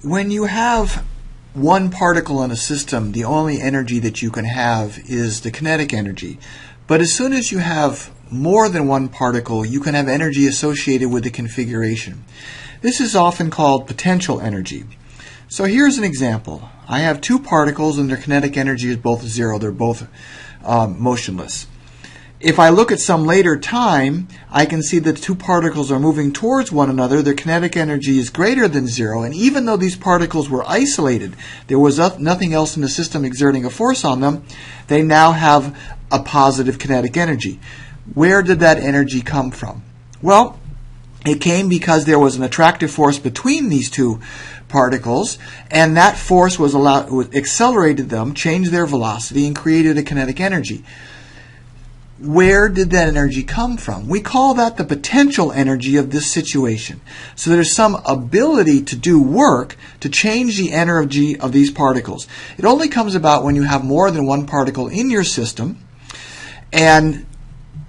when you have one particle in a system, the only energy that you can have is the kinetic energy. But as soon as you have more than one particle, you can have energy associated with the configuration. This is often called potential energy. So here's an example. I have two particles and their kinetic energy is both zero. They're both motionless. If I look at some later time, I can see that the two particles are moving towards one another. Their kinetic energy is greater than zero, and even though these particles were isolated, there was nothing else in the system exerting a force on them, they now have a positive kinetic energy. Where did that energy come from? Well, it came because there was an attractive force between these two particles, and that force accelerated them, changed their velocity, and created a kinetic energy. Where did that energy come from? We call that the potential energy of this situation. So there's some ability to do work to change the energy of these particles. It only comes about when you have more than one particle in your system, and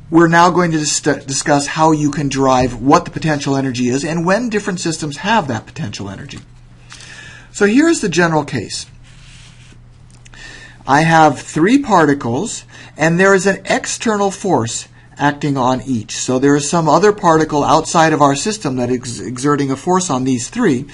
we're now going to discuss how you can derive what the potential energy is and when different systems have that potential energy. So here's the general case. I have three particles, and there is an external force acting on each. So there is some other particle outside of our system that is exerting a force on these three.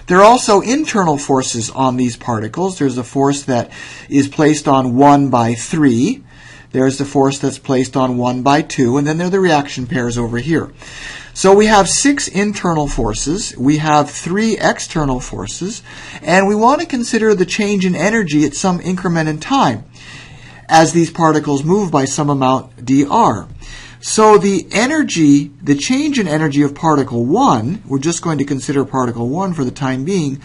There are also internal forces on these particles. There's a force that is placed on 1 by 3. There's the force that's placed on 1 by 2, and then there are the reaction pairs over here. So we have 6 internal forces, we have 3 external forces, and we want to consider the change in energy at some increment in time as these particles move by some amount dr. So the energy, the change in energy of particle 1, we're just going to consider particle 1 for the time being,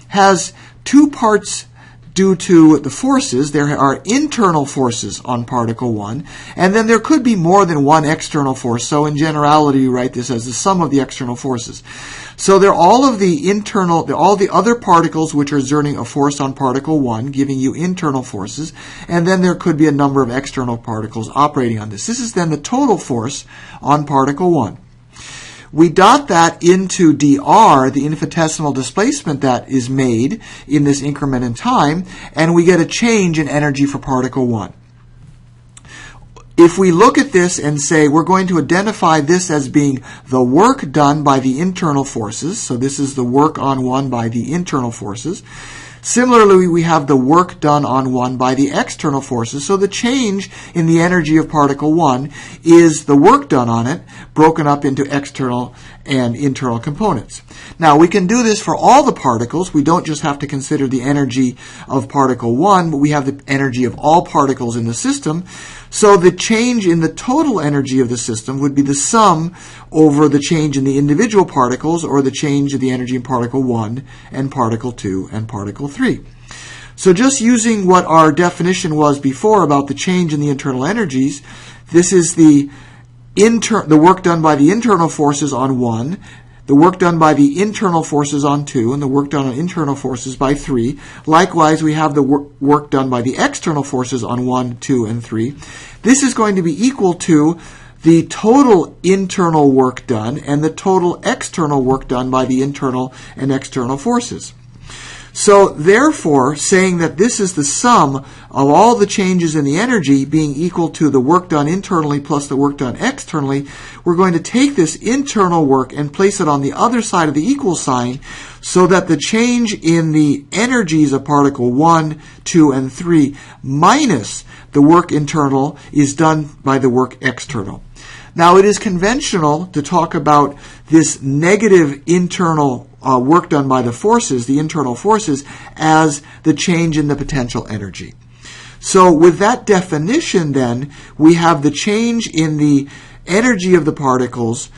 has two parts due to the forces. There are internal forces on particle 1, and then there could be more than one external force. So in generality, you write this as the sum of the external forces. So there are all the other particles which are exerting a force on particle 1, giving you internal forces, and then there could be a number of external particles operating on this. This is then the total force on particle 1. We dot that into dr, the infinitesimal displacement that is made in this increment in time, and we get a change in energy for particle 1. If we look at this and say we're going to identify this as being the work done by the internal forces, so this is the work on 1 by the internal forces. Similarly, we have the work done on 1 by the external forces. So the change in the energy of particle 1 is the work done on it, broken up into external and internal components. Now, we can do this for all the particles. We don't just have to consider the energy of particle 1, but we have the energy of all particles in the system. So the change in the total energy of the system would be the sum over the change in the individual particles, or the change of the energy in particle 1 and particle 2 and particle 3. So just using what our definition was before about the change in the internal energies, this is the work done by the internal forces on 1, the work done by the internal forces on 2, and the work done on internal forces by 3. Likewise, we have the work done by the external forces on 1, 2, and 3. This is going to be equal to the total internal work done and the total external work done by the internal and external forces. So therefore, saying that this is the sum of all the changes in the energy being equal to the work done internally plus the work done externally, we're going to take this internal work and place it on the other side of the equal sign, so that the change in the energies of particle 1, 2, and 3 minus the work internal is done by the work external. Now, it is conventional to talk about this negative internal work done by the forces, the internal forces, as the change in the potential energy. So with that definition, then, we have the change in the energy of the particles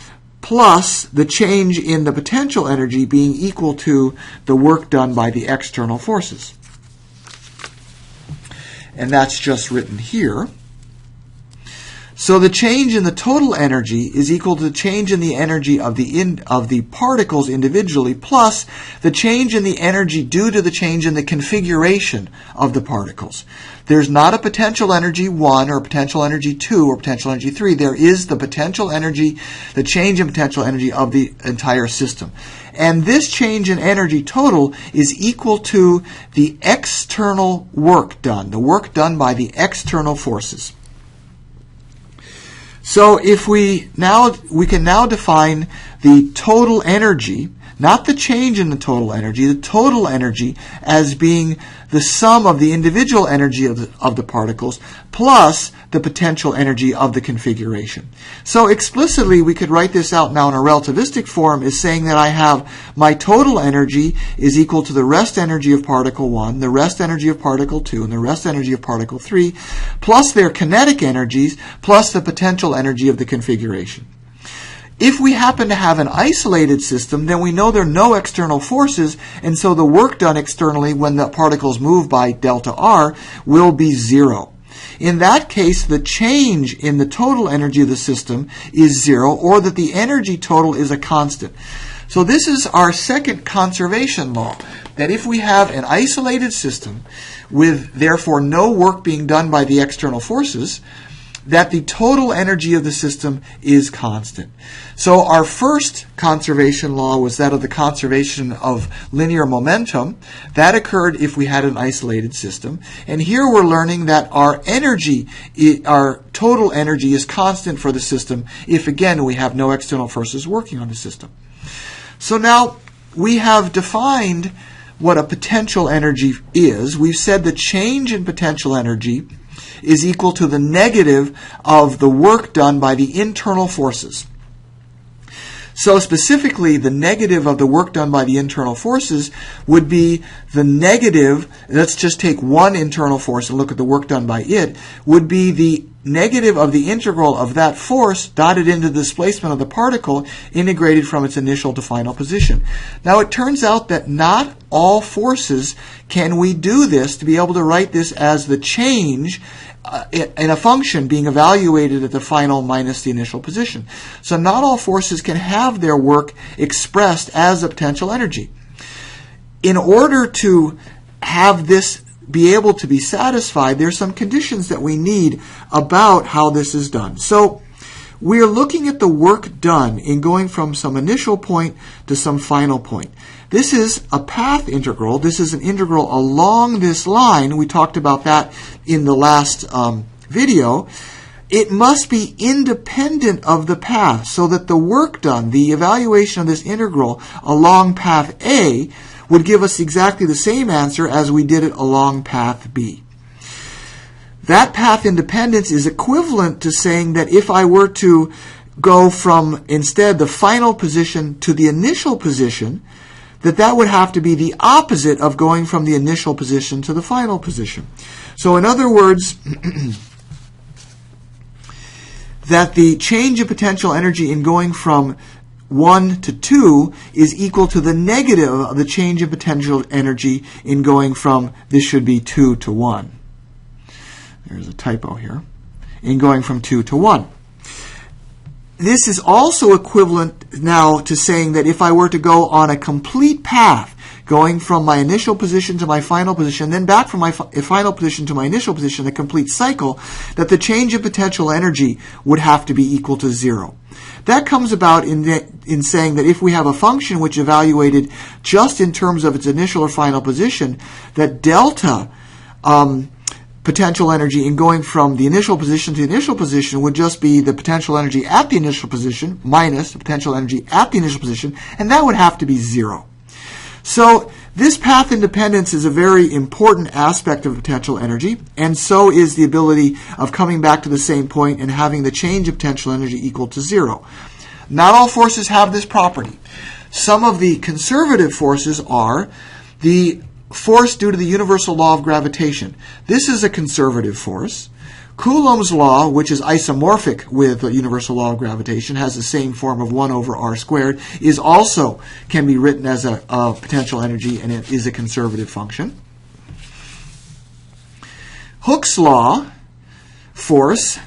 plus the change in the potential energy being equal to the work done by the external forces. And that's just written here. So the change in the total energy is equal to the change in the energy of the particles individually plus the change in the energy due to the change in the configuration of the particles. There's not a potential energy 1 or potential energy 2 or potential energy 3. There is the potential energy, the change in potential energy of the entire system. And this change in energy total is equal to the external work done, the work done by the external forces. So if we can now define the total energy, not the change in the total energy as being the sum of the individual energy of the particles plus the potential energy of the configuration. So explicitly we could write this out now in a relativistic form as saying that I have my total energy is equal to the rest energy of particle 1, the rest energy of particle 2, and the rest energy of particle 3, plus their kinetic energies, plus the potential energy of the configuration. If we happen to have an isolated system, then we know there are no external forces, and so the work done externally when the particles move by delta R will be 0. In that case, the change in the total energy of the system is 0, or that the energy total is a constant. So this is our second conservation law, that if we have an isolated system with therefore no work being done by the external forces, that the total energy of the system is constant. So our first conservation law was that of the conservation of linear momentum. That occurred if we had an isolated system. And here we're learning that our energy, our total energy is constant for the system if, again, we have no external forces working on the system. So now we have defined what a potential energy is. We've said the change in potential energy is equal to the negative of the work done by the internal forces. So specifically, the negative of the work done by the internal forces would be the negative, let's just take one internal force and look at the work done by it, would be the negative of the integral of that force dotted into the displacement of the particle integrated from its initial to final position. Now it turns out that not all forces can we do this to be able to write this as the change in a function being evaluated at the final minus the initial position. So not all forces can have their work expressed as a potential energy. In order to have this be able to be satisfied, there's some conditions that we need about how this is done. So we're looking at the work done in going from some initial point to some final point. This is a path integral. This is an integral along this line. We talked about that in the last video. It must be independent of the path so that the work done, the evaluation of this integral along path A, would give us exactly the same answer as we did it along path B. That path independence is equivalent to saying that if I were to go from instead the final position to the initial position, that would have to be the opposite of going from the initial position to the final position. So in other words, that the change in potential energy in going from 1 to 2 is equal to the negative of the change in potential energy in going from, this should be 2 to 1. There's a typo here. In going from 2 to 1. This is also equivalent now to saying that if I were to go on a complete path, going from my initial position to my final position, then back from my final position to my initial position, a complete cycle, that the change in potential energy would have to be equal to 0. That comes about in saying that if we have a function which evaluated just in terms of its initial or final position, that delta potential energy in going from the initial position to the initial position would just be the potential energy at the initial position minus the potential energy at the initial position, and that would have to be 0. So this path independence is a very important aspect of potential energy, and so is the ability of coming back to the same point and having the change of potential energy equal to 0. Not all forces have this property. Some of the conservative forces are the force due to the universal law of gravitation. This is a conservative force. Coulomb's law, which is isomorphic with the universal law of gravitation, has the same form of 1 over r squared, is also can be written as a potential energy, and it is a conservative function. Hooke's law, force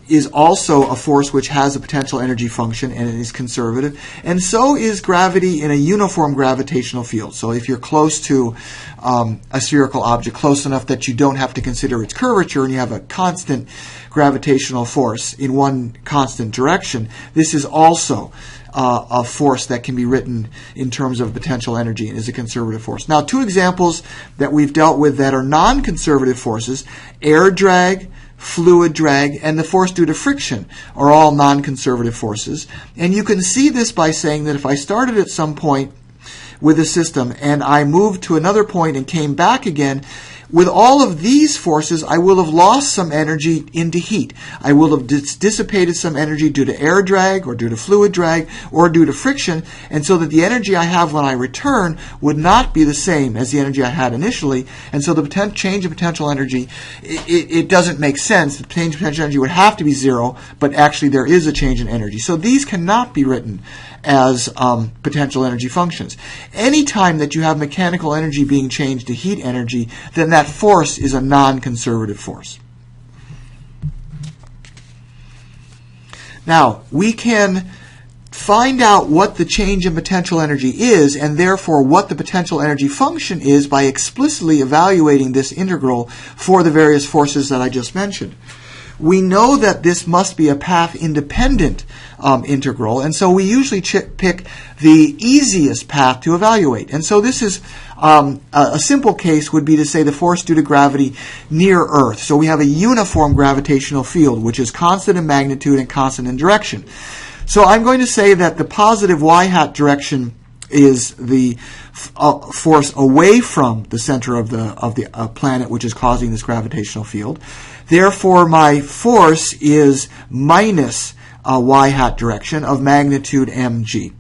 is also a force which has a potential energy function and it is conservative, and so is gravity in a uniform gravitational field. So if you're close to a spherical object, close enough that you don't have to consider its curvature and you have a constant gravitational force in one constant direction, this is also a force that can be written in terms of potential energy and is a conservative force. Now, two examples that we've dealt with that are non-conservative forces, air drag, fluid drag, and the force due to friction are all non-conservative forces. And you can see this by saying that if I started at some point with a system and I moved to another point and came back again, with all of these forces, I will have lost some energy into heat. I will have dissipated some energy due to air drag or due to fluid drag or due to friction, and so that the energy I have when I return would not be the same as the energy I had initially, and so the change in potential energy, it doesn't make sense. The change in potential energy would have to be zero, but actually there is a change in energy. So these cannot be written as potential energy functions. Anytime that you have mechanical energy being changed to heat energy, then that force is a non-conservative force. Now, we can find out what the change in potential energy is, and therefore what the potential energy function is, by explicitly evaluating this integral for the various forces that I just mentioned. We know that this must be a path-independent integral, and so we usually pick the easiest path to evaluate. And so this is a simple case would be to say the force due to gravity near Earth. So we have a uniform gravitational field, which is constant in magnitude and constant in direction. So I'm going to say that the positive y-hat direction is the force away from the center of the planet, which is causing this gravitational field. Therefore, my force is minus y-hat direction of magnitude mg.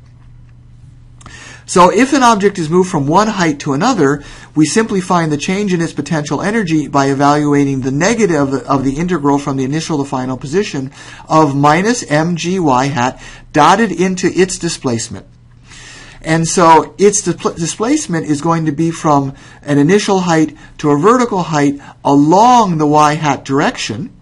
So if an object is moved from one height to another, we simply find the change in its potential energy by evaluating the negative of the integral from the initial to final position of minus mg y-hat dotted into its displacement. And so its displacement is going to be from an initial height to a vertical height along the y-hat direction.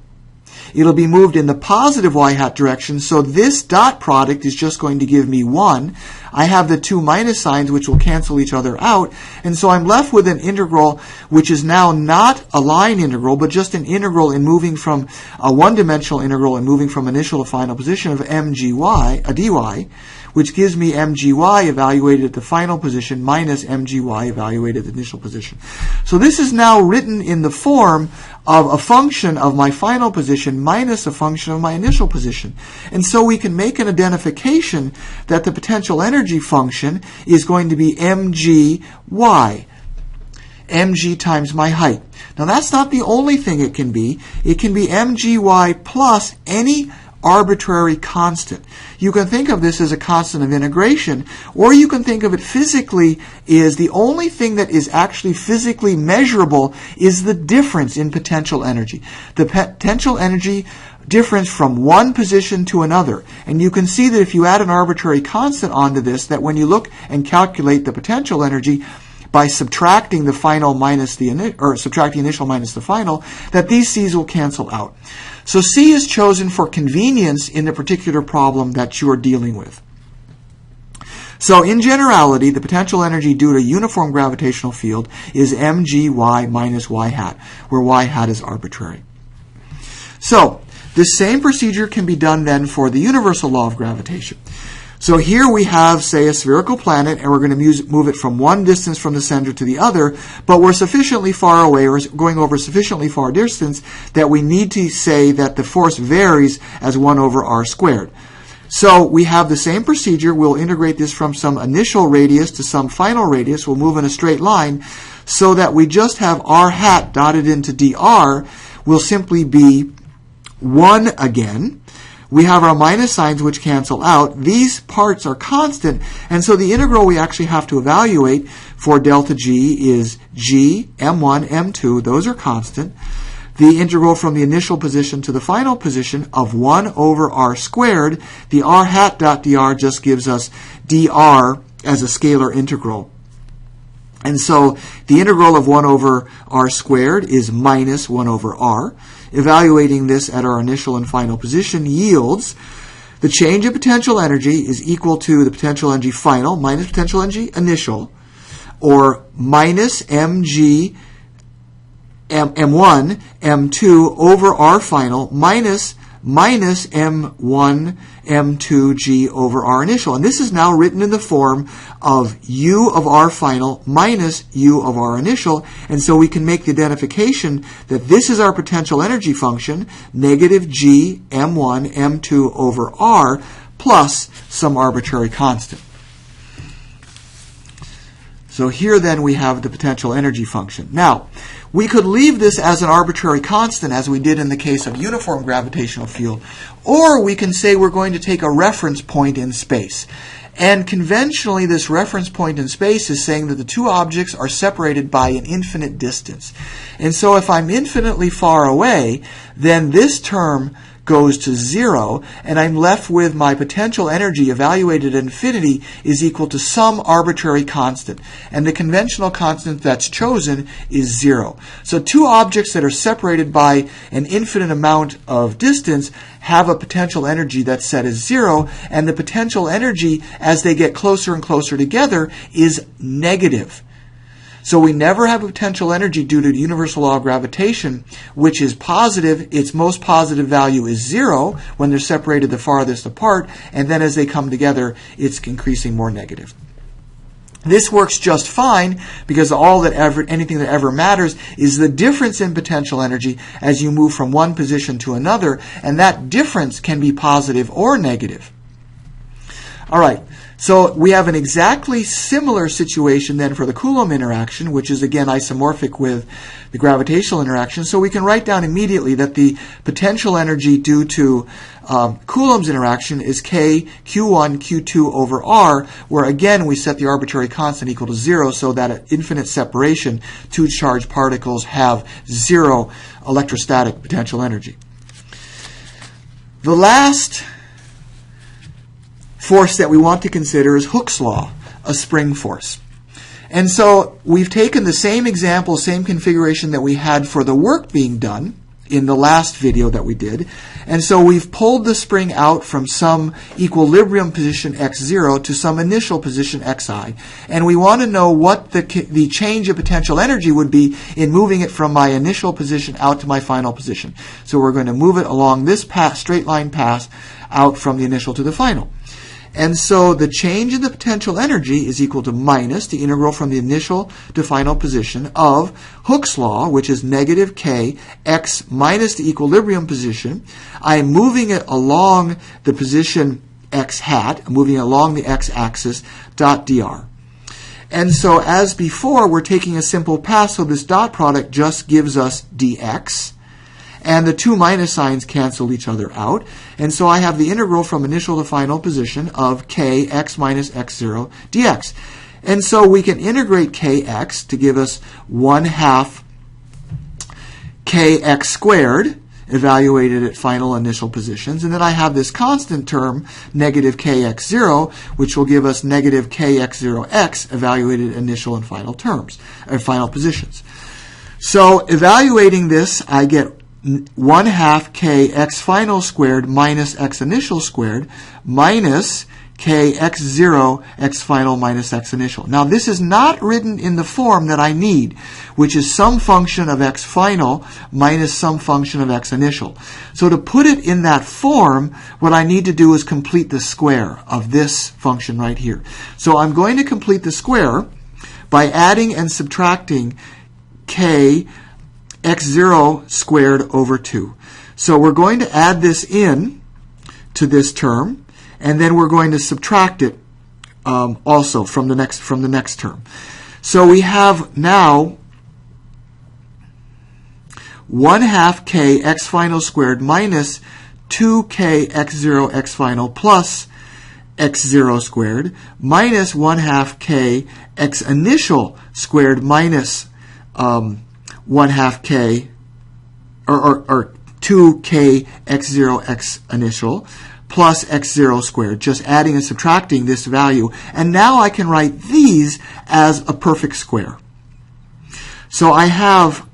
It'll be moved in the positive y-hat direction, so this dot product is just going to give me 1. I have the two minus signs which will cancel each other out, and so I'm left with an integral which is now not a line integral, but just an integral in moving from a one-dimensional integral and moving from initial to final position of mgy, a dy, which gives me mgy evaluated at the final position minus mgy evaluated at the initial position. So this is now written in the form of a function of my final position minus a function of my initial position. And so we can make an identification that the potential energy function is going to be mgy, mg times my height. Now that's not the only thing it can be. It can be mgy plus any arbitrary constant. You can think of this as a constant of integration, or you can think of it physically as the only thing that is actually physically measurable is the difference in potential energy. The potential energy difference from one position to another. And you can see that if you add an arbitrary constant onto this, that when you look and calculate the potential energy, by subtracting the final minus subtracting initial minus the final, that these C's will cancel out. So C is chosen for convenience in the particular problem that you are dealing with. So in generality, the potential energy due to a uniform gravitational field is mgy minus y-hat, where y-hat is arbitrary. So this same procedure can be done then for the universal law of gravitation. So here we have, say, a spherical planet, and we're going to move it from one distance from the center to the other, but we're sufficiently far away, or going over sufficiently far distance, that we need to say that the force varies as 1 over r squared. So we have the same procedure. We'll integrate this from some initial radius to some final radius. We'll move in a straight line so that we just have r hat dotted into dr will simply be 1 again. We have our minus signs which cancel out. These parts are constant, and so the integral we actually have to evaluate for delta g is g, m1, m2. Those are constant. The integral from the initial position to the final position of 1 over r squared, the r hat dot dr just gives us dr as a scalar integral. And so the integral of 1 over r squared is minus 1 over r. evaluating this at our initial and final position, yields the change in potential energy is equal to the potential energy final minus potential energy initial, or minus mg m1 m2 over r final minus m1 m2g over r initial. And this is now written in the form of u of r final minus u of r initial. And so we can make the identification that this is our potential energy function, negative g m1 m2 over r plus some arbitrary constant. So here then we have the potential energy function. Now, we could leave this as an arbitrary constant, as we did in the case of uniform gravitational field, or we can say we're going to take a reference point in space. And conventionally, this reference point in space is saying that the two objects are separated by an infinite distance. And so if I'm infinitely far away, then this term goes to 0, and I'm left with my potential energy evaluated at infinity is equal to some arbitrary constant. And the conventional constant that's chosen is 0. So two objects that are separated by an infinite amount of distance have a potential energy that's set as 0, and the potential energy as they get closer and closer together is negative. So we never have a potential energy due to the universal law of gravitation, which is positive. Its most positive value is 0 when they're separated the farthest apart, and then as they come together, it's increasing more negative. This works just fine because anything that ever matters is the difference in potential energy as you move from one position to another, and that difference can be positive or negative. All right. So we have an exactly similar situation then for the Coulomb interaction, which is again isomorphic with the gravitational interaction. So we can write down immediately that the potential energy due to Coulomb's interaction is k q1 q2 over r, where again we set the arbitrary constant equal to 0, so that at infinite separation, two charged particles have 0 electrostatic potential energy. The last force that we want to consider is Hooke's law, a spring force. And so we've taken the same example, same configuration that we had for the work being done in the last video that we did. And so we've pulled the spring out from some equilibrium position x0 to some initial position xi. And we want to know what the change of potential energy would be in moving it from my initial position out to my final position. So we're going to move it along this straight line path out from the initial to the final. And so the change in the potential energy is equal to minus the integral from the initial to final position of Hooke's law, which is negative k x minus the equilibrium position. I am moving it along the position x hat, I'm moving it along the x-axis, dot dr. And so as before, we're taking a simple path, so this dot product just gives us dx. And the two minus signs cancel each other out. And so I have the integral from initial to final position of k x minus x0 dx. And so we can integrate kx to give us 1/2 kx squared, evaluated at final initial positions. And then I have this constant term, negative kx0, which will give us negative kx0x, evaluated at initial and final terms, or final positions. So evaluating this, I get 1/2 k x final squared minus x initial squared minus k x0 x final minus x initial. Now this is not written in the form that I need, which is some function of x final minus some function of x initial. So to put it in that form, what I need to do is complete the square of this function right here. So I'm going to complete the square by adding and subtracting k x0 squared over 2. So we're going to add this in to this term, and then we're going to subtract it also from the next term. So we have now 1/2 k x final squared minus 2k x0 x final plus x0 squared minus 1/2 k x initial squared minus 1/2 k or 2k x0 x initial plus x0 squared, just adding and subtracting this value. And now I can write these as a perfect square. So I have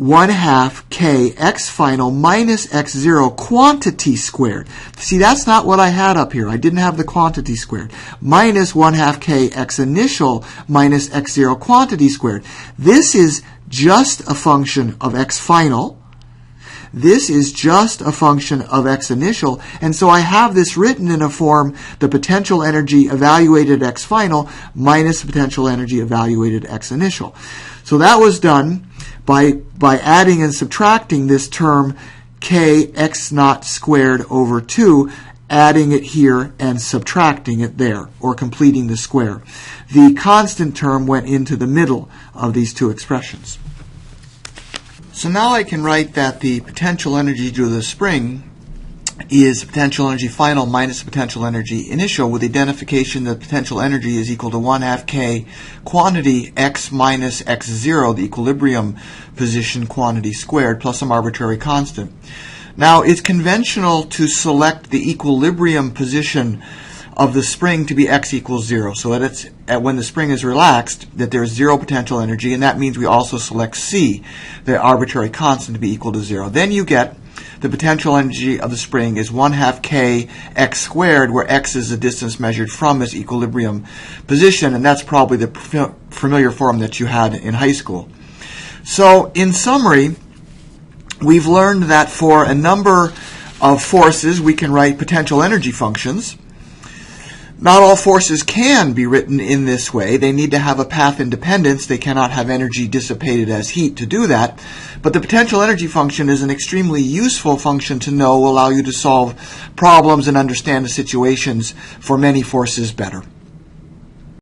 1/2 k x final minus x0 quantity squared. See, that's not what I had up here. I didn't have the quantity squared. Minus 1/2 k x initial minus x0 quantity squared. This is just a function of x final. This is just a function of x initial, and so I have this written in a form, the potential energy evaluated at x final minus the potential energy evaluated at x initial. So that was done by adding and subtracting this term k x naught squared over 2, adding it here and subtracting it there, or completing the square. The constant term went into the middle of these two expressions. So now I can write that the potential energy due to the spring is potential energy final minus potential energy initial, with the identification that potential energy is equal to 1/2 k quantity x minus x0, the equilibrium position quantity squared, plus some arbitrary constant. Now, it's conventional to select the equilibrium position of the spring to be x equals 0, so that it's when the spring is relaxed that there's zero potential energy, and that means we also select c, the arbitrary constant, to be equal to 0. Then you get the potential energy of the spring is 1/2 k x squared, where x is the distance measured from its equilibrium position, and that's probably the familiar form that you had in high school. So in summary, we've learned that for a number of forces we can write potential energy functions. Not all forces can be written in this way. They need to have a path independence. They cannot have energy dissipated as heat to do that. But the potential energy function is an extremely useful function to know, will allow you to solve problems and understand the situations for many forces better.